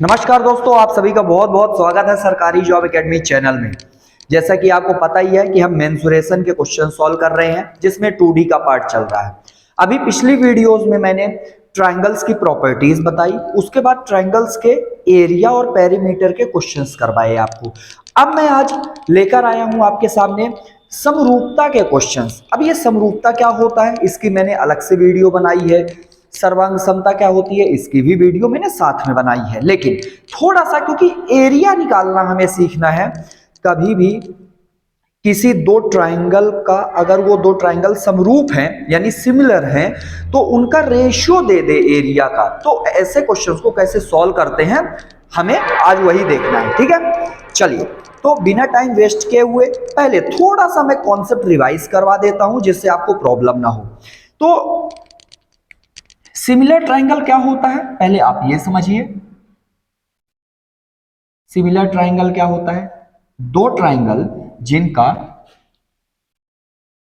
नमस्कार दोस्तों, आप सभी का बहुत बहुत स्वागत है सरकारी जॉब एकेडमी चैनल में। जैसा कि आपको पता ही है कि हम मेंसुरेशन के क्वेश्चन सॉल्व कर रहे हैं, जिसमें 2D का पार्ट चल रहा है। अभी पिछली वीडियोस में मैंने ट्रायंगल्स की प्रॉपर्टीज बताई, उसके बाद ट्रायंगल्स के एरिया और पेरीमीटर के क्वेश्चंस करवाए आपको। अब मैं आज लेकर आया हूं आपके सामने समरूपता के क्वेश्चंस। अब ये समरूपता क्या होता है, इसकी मैंने अलग से वीडियो बनाई है। सर्वांग समता क्या होती है, इसकी भी वीडियो मैंने साथ में बनाई है। लेकिन थोड़ा सा, क्योंकि एरिया निकालना हमें सीखना है, कभी भी किसी दो ट्रायंगल का अगर वो दो ट्रायंगल समरूप हैं यानी सिमिलर हैं, तो उनका रेशियो दे दे एरिया का, तो ऐसे क्वेश्चंस को कैसे सॉल्व करते हैं हमें आज वही देखना है। ठीक है, चलिए तो बिना टाइम वेस्ट किए हुए पहले थोड़ा सा मैं कॉन्सेप्ट रिवाइज करवा देता हूं, जिससे आपको प्रॉब्लम ना हो। तो सिमिलर ट्रायंगल क्या होता है, पहले आप ये समझिए। सिमिलर ट्रायंगल क्या होता है, दो ट्रायंगल जिनका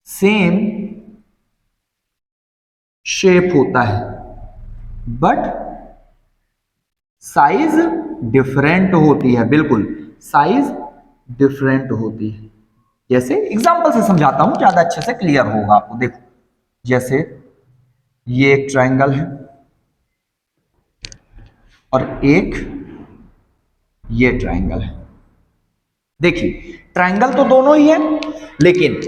सेम शेप होता है बट साइज डिफरेंट होती है। बिल्कुल साइज डिफरेंट होती है। जैसे एग्जांपल से समझाता हूं, ज्यादा अच्छे से क्लियर होगा आपको। देखो, जैसे ये एक ट्रायंगल है और एक ये ट्रायंगल है। देखिए ट्रायंगल तो दोनों ही है, लेकिन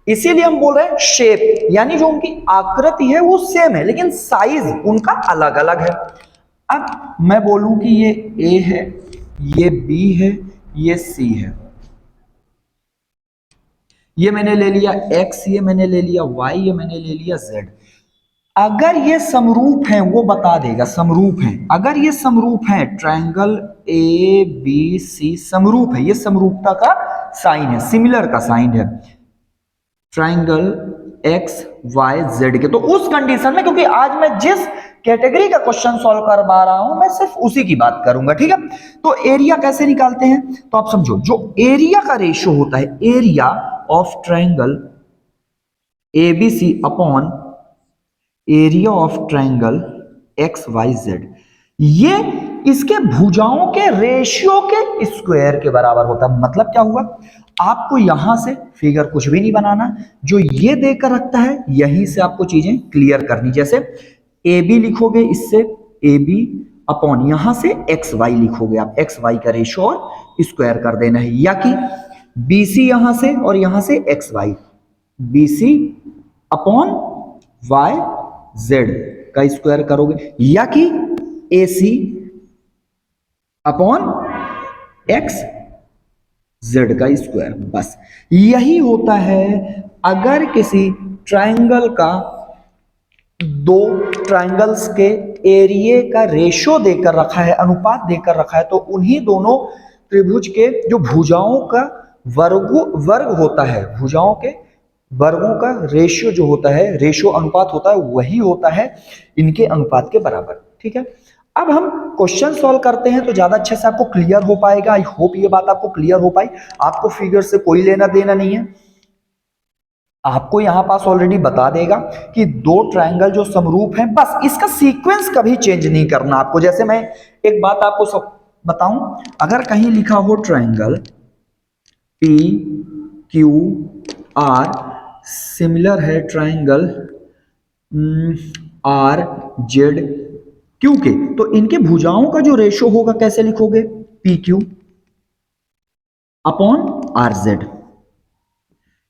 इसीलिए हम बोल रहे हैं शेप, यानी जो उनकी आकृति है वो सेम है, लेकिन साइज उनका अलग अलग है। अब मैं बोलूं कि ये ए है, ये बी है, ये सी है, ये मैंने ले लिया एक्स, ये मैंने ले लिया वाई, ये मैंने ले लिया जेड। अगर ये समरूप हैं, वो बता देगा समरूप हैं। अगर ये समरूप हैं, ट्रायंगल ए बी सी समरूप है, ये समरूपता का साइन है, सिमिलर का साइन है ट्रायंगल एक्स वाई जेड के। तो उस कंडीशन में, क्योंकि आज मैं जिस कैटेगरी का क्वेश्चन सॉल्व करवा रहा हूं, मैं सिर्फ उसी की बात करूंगा। ठीक है, तो एरिया कैसे निकालते हैं, तो आप समझो, जो एरिया का रेशियो होता है, area of triangle ABC upon area of triangle X Y Z, ये इसके भुजाओं के रेशियो के स्क्वायर के बराबर होता है। मतलब क्या हुआ, आपको यहां से फिगर कुछ भी नहीं बनाना, जो ये देकर रखता है यहीं से आपको चीजें क्लियर करनी। जैसे ए बी लिखोगे, इससे ए बी अपॉन यहां से एक्स वाई लिखोगे, आप एक्स वाई का रेशियो और स्क्वायर कर देना है। या कि बी सी यहां से और यहां से X Y, B C upon Y Z का स्क्वायर करोगे, या कि A C upon X Z का स्क्वायर। बस यही होता है। अगर किसी ट्रायंगल का दो ट्रायंगल्स के एरिया का रेशियो देकर रखा है, अनुपात देकर रखा है, तो उन्हीं दोनों त्रिभुज के जो भुजाओं का वर्ग होता है, भुजाओं के वर्गों का रेशियो जो होता है, रेशियो अनुपात होता है, वही होता है इनके अनुपात के बराबर। ठीक है, अब हम क्वेश्चन सॉल्व करते हैं तो ज्यादा अच्छे से आपको क्लियर हो पाएगा। आई होप ये बात आपको क्लियर हो पाई। आपको फिगर से कोई लेना देना नहीं है, आपको यहां पास ऑलरेडी बता देगा कि दो ट्रायंगल जो समरूप हैं, बस इसका सीक्वेंस कभी चेंज नहीं करना आपको। जैसे मैं एक बात आपको सब बताऊं, अगर कहीं लिखा हो triangle P Q are similar है ट्रायंगल आर जेड क्यू के, तो इनके भुजाओं का जो रेशियो होगा कैसे लिखोगे, P Q upon R Z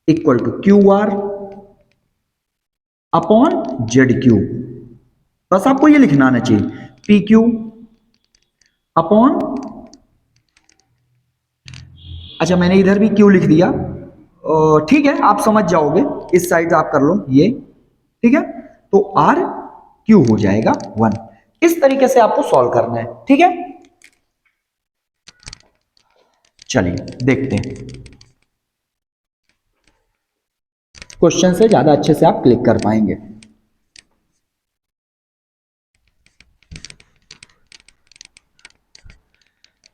equal to Q R upon Z Q. बस आपको ये लिखना आना चाहिए, पी क्यू अपॉन, अच्छा मैंने इधर भी क्यू लिख दिया, ठीक है आप समझ जाओगे, इस साइड आप कर लो ये। ठीक है, तो आर क्यू हो जाएगा 1। इस तरीके से आपको सॉल्व करना है। ठीक है, चलिए देखते हैं। क्वेश्चन से ज्यादा अच्छे से आप क्लिक कर पाएंगे।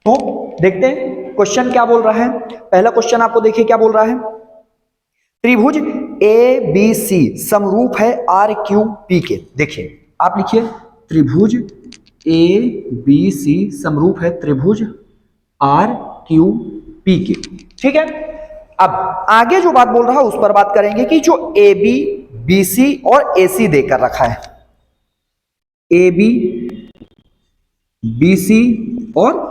तो देखते हैं क्वेश्चन क्या बोल रहा है। पहला क्वेश्चन आपको देखिए क्या बोल रहा है, त्रिभुज ए बी सी समरूप है आर क्यू पी के। देखिए आप लिखिए त्रिभुज ए बी सी समरूप है त्रिभुज आर क्यू पी के। ठीक है, अब आगे जो बात बोल रहा है उस पर बात करेंगे कि जो ए बी बी सी और ए सी देकर रखा है, ए बी बी सी और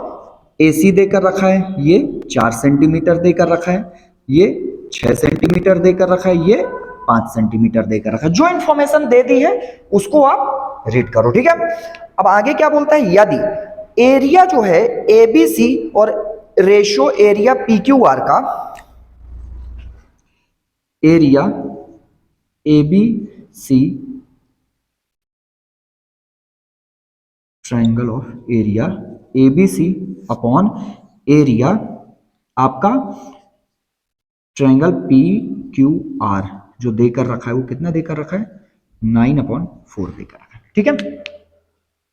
ए सी देकर रखा है, ये 4 सेंटीमीटर देकर रखा है, ये 6 सेंटीमीटर देकर रखा है, ये 5 सेंटीमीटर देकर रखा है। जो इंफॉर्मेशन दे दी है उसको आप रीड करो। ठीक है, अब आगे क्या बोलता है, यदि एरिया जो है ए बी सी और ratio area P Q R का, area A B C triangle of area A B C upon area आपका ट्राइंगल पी क्यू आर जो देकर रखा है वो कितना देकर रखा है, 9/4 देकर रखा है। ठीक है,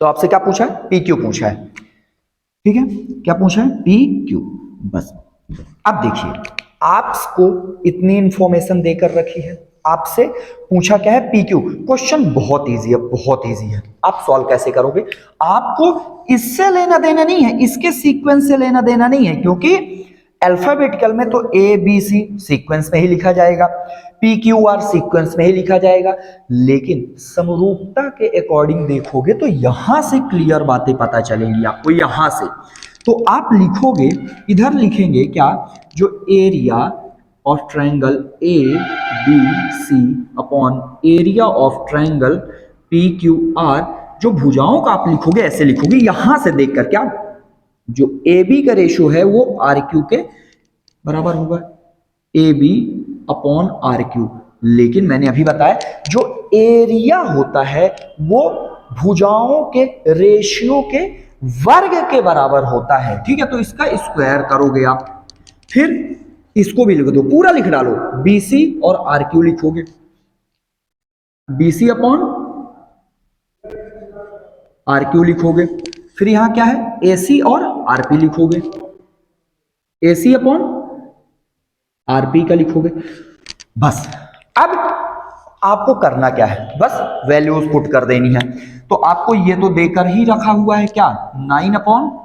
तो आपसे क्या पूछा है, पी क्यू पूछा है। ठीक है, क्या पूछा है, पी क्यू। बस अब देखिए, आपको इतनी इंफॉर्मेशन देकर रखी है, आपसे पूछा क्या है, पी क्यू। क्वेश्चन बहुत इजी है, बहुत इजी है। आप सॉल्व कैसे करोगे, आपको इससे लेना देना नहीं है, इसके सीक्वेंस से लेना देना नहीं है, क्योंकि अल्फाबेटिकल में तो ए बी सी सीक्वेंस में ही लिखा जाएगा, पी क्यू आर सीक्वेंस में ही लिखा जाएगा, लेकिन समरूपता के अकॉर्डिंग देखोगे तो यहां से क्लियर बातें पता चलेंगी आपको, यहां से। तो आप लिखोगे, इधर लिखेंगे क्या, जो area of triangle A B C upon area of triangle P Q R, जो भुजाओं का आप लिखोगे ऐसे लिखोगे, यहां से देखकर क्या, जो ए बी का रेशियो है वो आर क्यू के बराबर होगा, A B upon R Q. लेकिन मैंने अभी बताया जो एरिया होता है वो भुजाओं के रेशियो के वर्ग के बराबर होता है। ठीक है, तो इसका स्क्वायर करोगे आप, फिर इसको भी लिख दो, पूरा लिख डालो, BC और RQ लिखोगे, BC अपॉन RQ लिखोगे, फिर यहां क्या है, AC और RP लिखोगे, AC अपॉन RP का लिखोगे। बस अब आपको करना क्या है, बस वैल्यूज पुट कर देनी है। तो आपको ये तो देकर ही रखा हुआ है क्या, 9/4।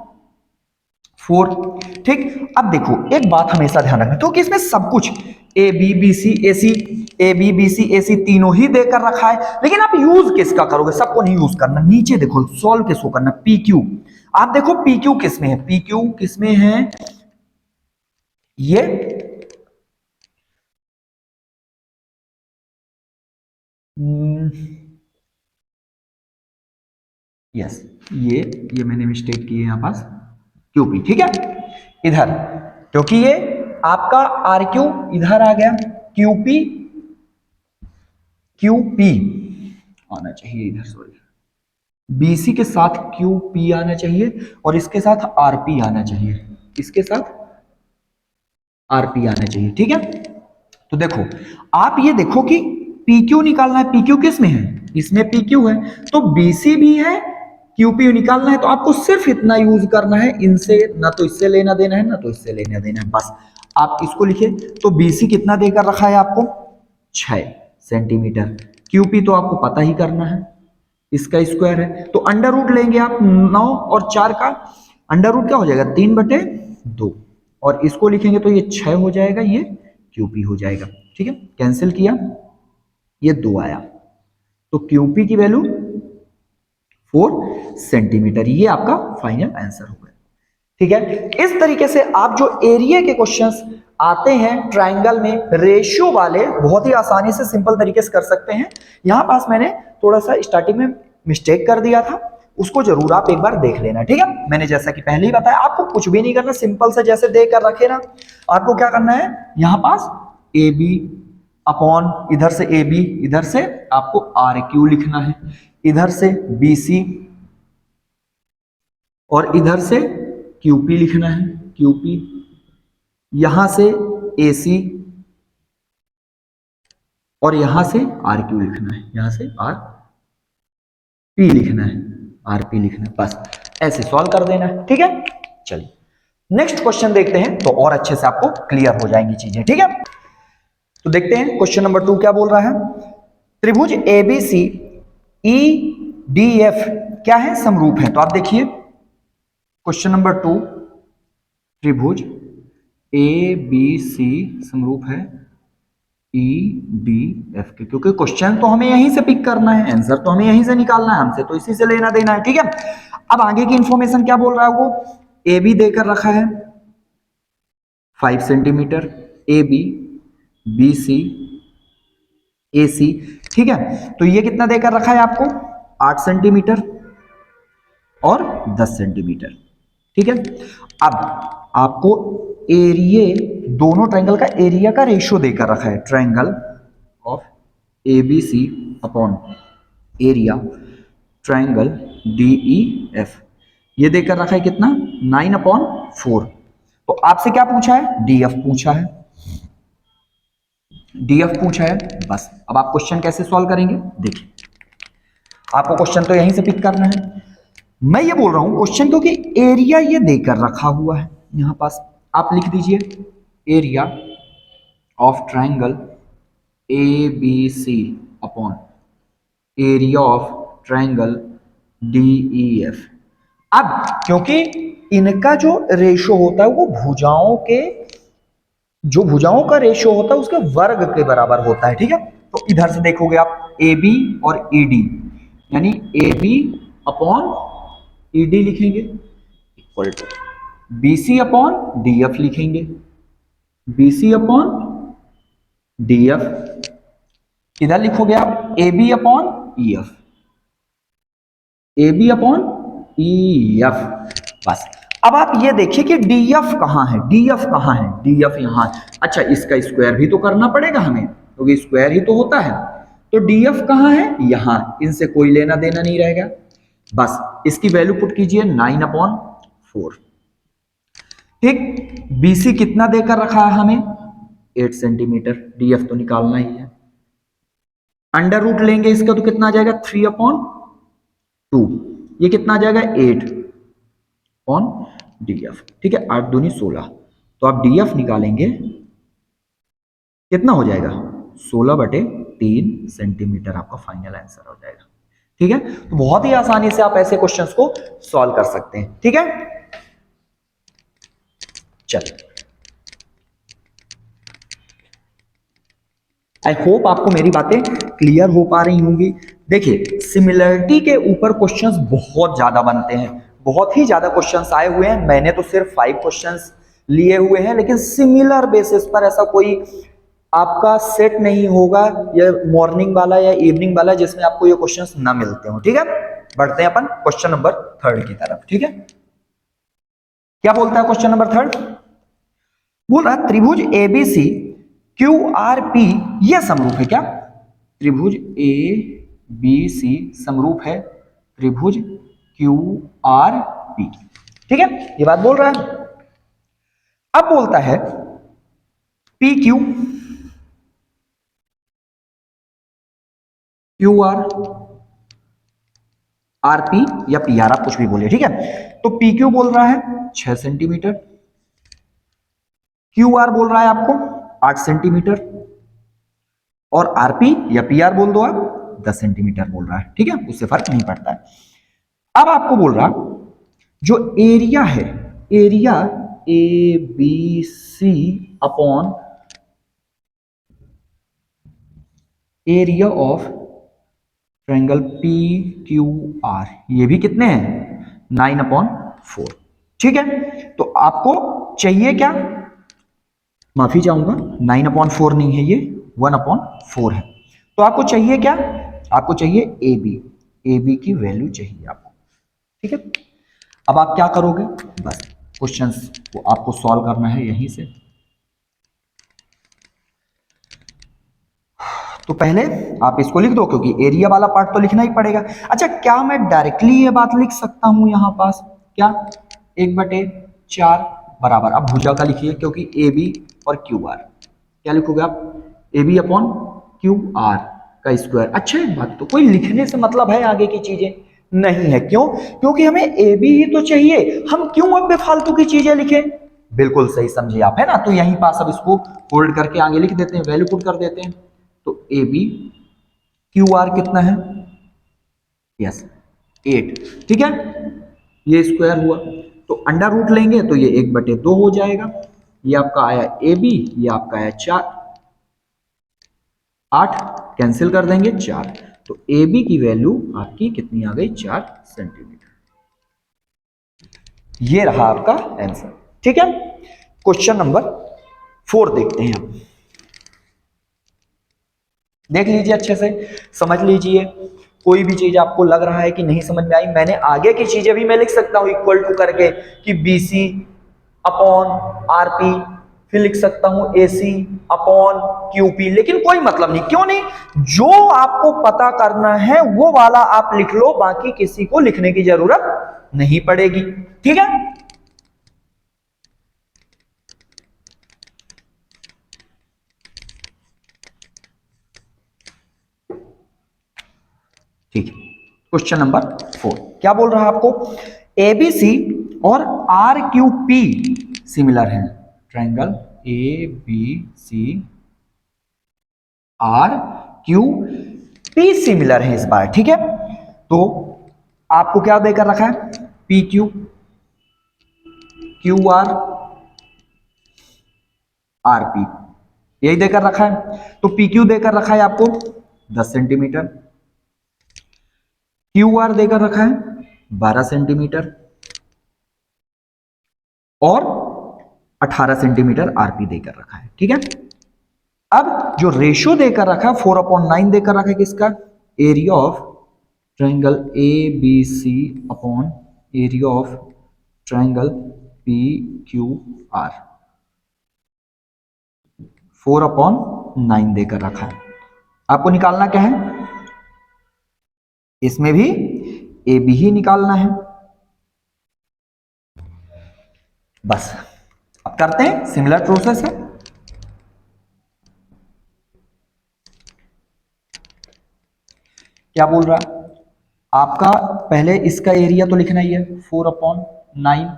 ठीक, अब देखो एक बात हमेशा ध्यान रखना, क्योंकि इसमें सब कुछ A B B C A C, A B B C A C तीनों ही देकर रखा है, लेकिन आप यूज किसका करोगे, सबको नहीं यूज करना। नीचे देखो सॉल्व किसको करना, पी क्यू। आप देखो पी क्यू किस में है, पी क्यू किस में है, ये यस, ये मैंने मिस्टेक की है यहां पास, क्यूपी। ठीक है, इधर क्योंकि ये आपका आर क्यू इधर आ गया, क्यूपी क्यूपी आना चाहिए इधर, सॉरी, बीसी के साथ क्यूपी आना चाहिए और इसके साथ आरपी आना चाहिए, इसके साथ आरपी आना चाहिए। ठीक है, तो देखो आप ये देखो कि PQ निकालना है, PQ किस में है, इसमें PQ है, तो BC भी है, QP निकालना है, तो आपको सिर्फ इतना यूज करना है, इनसे ना तो इससे लेना देना है ना तो इससे लेना देना है, बस आप इसको लिखे। तो BC कितना देकर रखा है आपको, 6 सेंटीमीटर, QP तो आपको पता ही करना है, इसका स्क्वायर है, तो अंडर रूट लेंगे आप 9 और 4 का, अंडर रूट क्या हो जाएगा, 3/2, और इसको लिखेंगे तो ये 6 हो जाएगा, ये QP हो जाएगा। ठीक है, कैंसिल किया, ये 2 आया, तो QP की वैल्यू 4 सेंटीमीटर, ये आपका फाइनल आंसर होगा। ठीक है, इस तरीके से आप जो एरिया के क्वेश्चंस आते हैं ट्रायंगल में रेशियो वाले, बहुत ही आसानी से सिंपल तरीके से कर सकते हैं। यहां पास मैंने थोड़ा सा स्टार्टिंग में मिस्टेक कर दिया था, उसको जरूर आप एक बार देख लेना। ठीक है, मैंने जैसा कि पहले ही बताया, आपको कुछ भी नहीं करना, सिंपल से जैसे दे कर रखे ना, आपको क्या करना है, यहां पास ए बी अपॉन, इधर से ए बी, इधर से आपको आर क्यू लिखना है, इधर से बी सी और इधर से क्यूपी लिखना है, क्यूपी, यहां से ए सी और यहां से आर क्यू लिखना है, यहां से आर पी लिखना है, आर पी लिखना है, बस ऐसे सॉल्व कर देना है। ठीक है, चलिए नेक्स्ट क्वेश्चन देखते हैं, तो और अच्छे से आपको क्लियर हो जाएंगी चीजें। ठीक है, तो देखते हैं क्वेश्चन नंबर 2 क्या बोल रहा है, त्रिभुज एबीसी ई डी एफ क्या है, समरूप है। तो आप देखिए क्वेश्चन नंबर 2, त्रिभुज ए बी सी समरूप है ई डी एफ के, क्योंकि क्वेश्चन तो हमें यहीं से पिक करना है, आंसर तो हमें यहीं से निकालना है, हमसे तो इसी से लेना देना है, ठीक है। अब आगे की इंफॉर्मेशन क्या बोल रहा है वो, ए बी देकर रखा है 5 centimetre, A B, B C, A C, ठीक है। तो ये कितना देकर रखा है आपको, 8 सेंटीमीटर और 10 सेंटीमीटर, ठीक है। अब आपको एरिया, दोनों ट्रायंगल का एरिया का रेशियो देकर रखा है, triangle of A B C upon area triangle D E F, ये देकर रखा है कितना, 9/4। तो आपसे क्या पूछा है, डी एफ पूछा है, डी एफ पूछा है, बस। अब आप क्वेश्चन कैसे सॉल्व करेंगे, देखिए आपको क्वेश्चन तो यहीं से पिक करना है। मैं ये बोल रहा हूं क्वेश्चन क्योंकि एरिया ये देकर रखा हुआ है यहां पास, आप लिख दीजिए area of triangle A B C upon area of triangle D E F. अब क्योंकि इनका जो रेशो होता है वो भुजाओं के, जो भुजाओं का रेशियो होता है उसके वर्ग के बराबर होता है, ठीक है। तो इधर से देखोगे आप ए बी और ई डी, यानी A B upon E D लिखेंगे equal to B C upon D F लिखेंगे, B C upon D F, इधर लिखोगे आप A B upon E F, A B upon E F, बस। अब आप ये देखिए कि डी एफ कहां है, डी एफ कहां है, डी एफ यहां है। अच्छा, इसका स्क्वायर भी तो करना पड़ेगा हमें, क्योंकि स्क्वायर ही तो होता है। तो डी एफ कहां है, यहां, इनसे कोई लेना देना नहीं रहेगा, बस। इसकी वैल्यू पुट कीजिए 9/4, ठीक। बीसी कितना देकर रखा है हमें, 8 सेंटीमीटर, डी एफ तो निकालना ही है। अंडर रूट लेंगे इसका तो कितना आ जाएगा, 3/2, ये कितना आ जाएगा 8 ऑन डी एफ, ठीक है। 8 दूनी 16, तो आप डी एफ निकालेंगे कितना हो जाएगा, 16/3 सेंटीमीटर आपका फाइनल आंसर हो जाएगा, ठीक है। तो बहुत ही आसानी से आप ऐसे क्वेश्चंस को सॉल्व कर सकते हैं, ठीक है। चलिए, आई होप आपको मेरी बातें क्लियर हो पा रही होंगी। देखिए, सिमिलरिटी के ऊपर क्वेश्चंस बहुत ज्यादा बनते हैं, बहुत ही ज्यादा क्वेश्चंस आए हुए हैं। मैंने तो सिर्फ 5 क्वेश्चंस लिए हुए हैं, लेकिन सिमिलर बेसिस पर ऐसा कोई आपका सेट नहीं होगा, या मॉर्निंग वाला या इवनिंग वाला, जिसमें आपको ये क्वेश्चंस ना मिलते हो, ठीक है। बढ़ते हैं अपन क्वेश्चन नंबर 3 की तरफ, ठीक है। क्या बोलता है क्वेश्चन नंबर 3, बोल रहा त्रिभुज एबीसी क्यू आर पी यह समरूप है क्या, त्रिभुज ए बी सी समरूप है त्रिभुज क्यू आर पी, ठीक है, ये बात बोल रहा है। अब बोलता है P Q, Q R, R P या पी आर, आप कुछ भी बोलिए, ठीक है। तो पी क्यू बोल रहा है 6 सेंटीमीटर, क्यू आर बोल रहा है आपको 8 सेंटीमीटर, और आरपी या पी आर बोल दो आप 10 सेंटीमीटर बोल रहा है, ठीक है, उससे फर्क नहीं पड़ता है। अब आपको बोल रहा जो एरिया है, area A B C upon area of triangle P Q R, ये भी कितने हैं 9/4, ठीक है। तो आपको चाहिए क्या, माफी चाहूंगा, 9/4 नहीं है, ये 1/4 है। तो आपको चाहिए क्या, आपको चाहिए ए बी, ए बी की वैल्यू चाहिए आपको, ठीक है। अब आप क्या करोगे, बस क्वेश्चंस को आपको सॉल्व करना है यहीं से। तो पहले आप इसको लिख दो, क्योंकि एरिया वाला पार्ट तो लिखना ही पड़ेगा। अच्छा, क्या मैं डायरेक्टली ये बात लिख सकता हूं यहां पास, क्या 1/4 बराबर, अब भुजा का लिखिए, क्योंकि ए बी और क्यू आर, क्या लिखोगे आप, A B upon Q R का स्क्वायर। अच्छा, एक बात, तो कोई लिखने से मतलब है आगे की चीजें नहीं है, क्यों, क्योंकि हमें ए बी ही तो चाहिए, हम क्यों अब बेफालतू की चीजें लिखें। बिल्कुल सही समझे आप, है ना। तो यहीं पास अब इसको होल्ड करके आगे लिख देते हैं, वैल्यू पुट कर देते हैं। तो ए बी क्यू आर कितना है, यस 8, ठीक है, ये स्क्वायर हुआ। तो अंडर रूट लेंगे तो ये 1/2 हो जाएगा। ये आपका आया ए बी, ये आपका आया 4, 8 कैंसिल कर देंगे 4, तो ए बी की वैल्यू आपकी कितनी आ गई, 4 सेंटीमीटर। ये रहा आपका आंसर, ठीक है। क्वेश्चन नंबर 4 देखते हैं हम। देख लीजिए अच्छे से, समझ लीजिए। कोई भी चीज आपको लग रहा है कि नहीं समझ में आई, मैंने आगे की चीजें भी मैं लिख सकता हूं इक्वल टू करके कि BC अपॉन RP, फिर लिख सकता हूं AC अपॉन QP, लेकिन कोई मतलब नहीं। क्यों नहीं? जो आपको पता करना है वो वाला आप लिख लो, बाकी किसी को लिखने की जरूरत नहीं पड़ेगी, ठीक है। ठीक है, क्वेश्चन नंबर 4 क्या बोल रहा है आपको, ABC और RQP सिमिलर हैं। ट्रायंगल ABC RQP सिमिलर है इस बार, ठीक है। तो आपको क्या देकर रखा है, PQ, QR, RP, यही देकर रखा है। तो PQ देकर रखा है आपको 10 सेंटीमीटर, QR देकर रखा है 12 सेंटीमीटर, और 18 सेंटीमीटर RP देकर रखा है, ठीक है। अब जो रेशियो देकर रखा है 4/9 देकर रखा है किसका, area of triangle ABC upon area of triangle PQR, 4/9 देकर रखा है। आपको निकालना क्या है, इसमें भी AB ही निकालना है, बस। अब करते हैं, सिमिलर प्रोसेस है। क्या बोल रहा है आपका, पहले इसका एरिया तो लिखना ही है 4/9,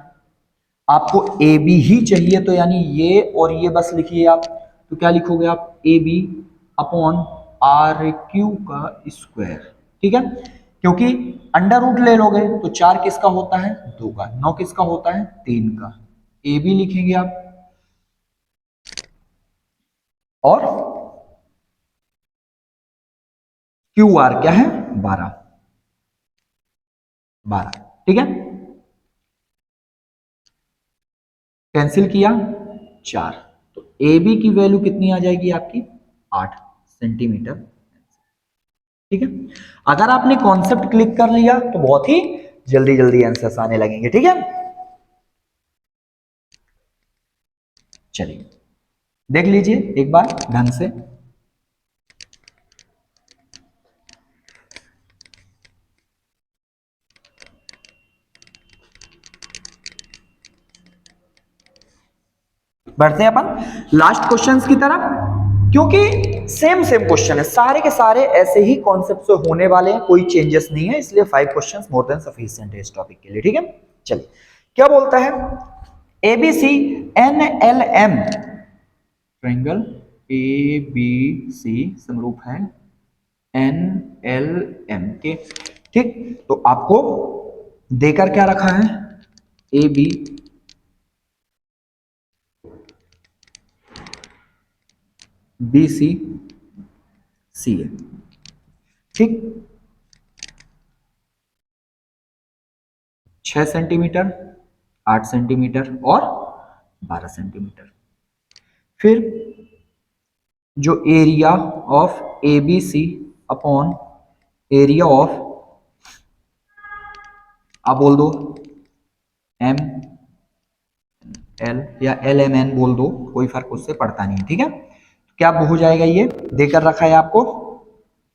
आपको ए बी ही चाहिए, तो यानी ये और ये बस लिखिए आप। तो क्या लिखोगे आप, ए बी अपॉन RQ का स्क्वायर, ठीक है। क्योंकि अंडर रूट ले लोगे तो 4 किसका होता है, 2 का, 9 किसका होता है, 3 का। ए बी लिखेंगे आप, और QR क्या है, 12, 12, ठीक है। कैंसिल किया 4, तो ए बी की वैल्यू कितनी आ जाएगी आपकी, 8 सेंटीमीटर, ठीक है। अगर आपने कॉन्सेप्ट क्लिक कर लिया तो बहुत ही जल्दी जल्दी आंसर्स आने लगेंगे, ठीक है। चलिए देख लीजिए एक बार ढंग से। बढ़ते हैं अपन लास्ट क्वेश्चंस की तरफ, क्योंकि सेम सेम क्वेश्चन है, सारे के सारे ऐसे ही कॉन्सेप्ट से होने वाले हैं, कोई चेंजेस नहीं है, इसलिए 5 क्वेश्चंस मोर देन सफिशिएंट है इस टॉपिक के लिए, ठीक है। चलिए क्या बोलता है, ABC NLM ट्रायंगल ABC समरूप है NLM के, ठीक। तो आपको देकर क्या रखा है, AB BC CA, ठीक। 6 सेंटीमीटर, 8 सेंटीमीटर और 12 सेंटीमीटर। फिर जो area of ABC upon area of, आप बोल दो ML या LMN बोल दो, कोई फर्क उससे पड़ता नहीं है, ठीक है। क्या हो जाएगा, ये देकर रखा है आपको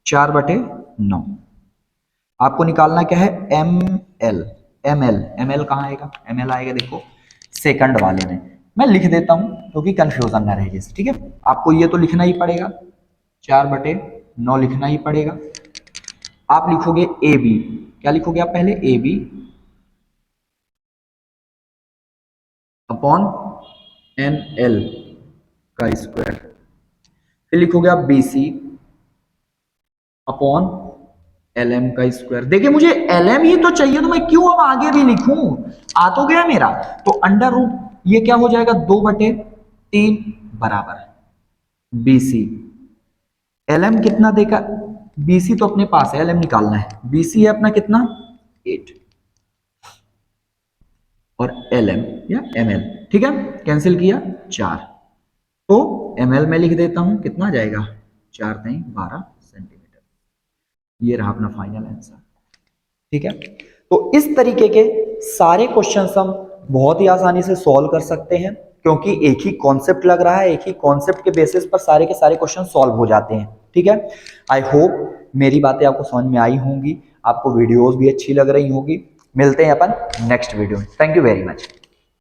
4/9। आपको निकालना क्या है, ML कहाँ आएगा, ML आएगा देखो सेकंड वाले में, मैं लिख देता हूं क्योंकि कंफ्यूजन ना रहे, ठीक है। आपको ये तो लिखना ही पड़ेगा, 4/9 लिखना ही पड़ेगा। आप लिखोगे ए बी, क्या लिखोगे आप पहले, ए बी अपॉन NL का स्क्वायर, फिर लिखोगे आप BC अपॉन LM का स्क्वायर। देखिए मुझे LM ही तो चाहिए, तो मैं क्यों अब आगे भी लिखूं, आ तो गया मेरा। तो अंडर रूट ये क्या हो जाएगा, 2/3 बराबर BC। LM कितना देगा, BC तो अपने पास है, LM निकालना है। BC है अपना कितना 8, और LM या ML, ठीक है, कैंसिल किया 4, तो ML में लिख देता हूं, कितना आ जाएगा 4×12 सेंटीमीटर। ये रहा अपना फाइनल आंसर, ठीक है। तो इस तरीके के सारे क्वेश्चंस हम बहुत ही आसानी से सॉल्व कर सकते हैं, क्योंकि एक ही कॉन्सेप्ट लग रहा है, एक ही कॉन्सेप्ट के बेसिस पर सारे के सारे क्वेश्चन सॉल्व हो जाते हैं, ठीक है। आई होप मेरी बातें आपको समझ में आई होंगी, आपको वीडियोस भी अच्छी लग रही होगी। मिलते हैं अपन नेक्स्ट वीडियो में। Thank you very much.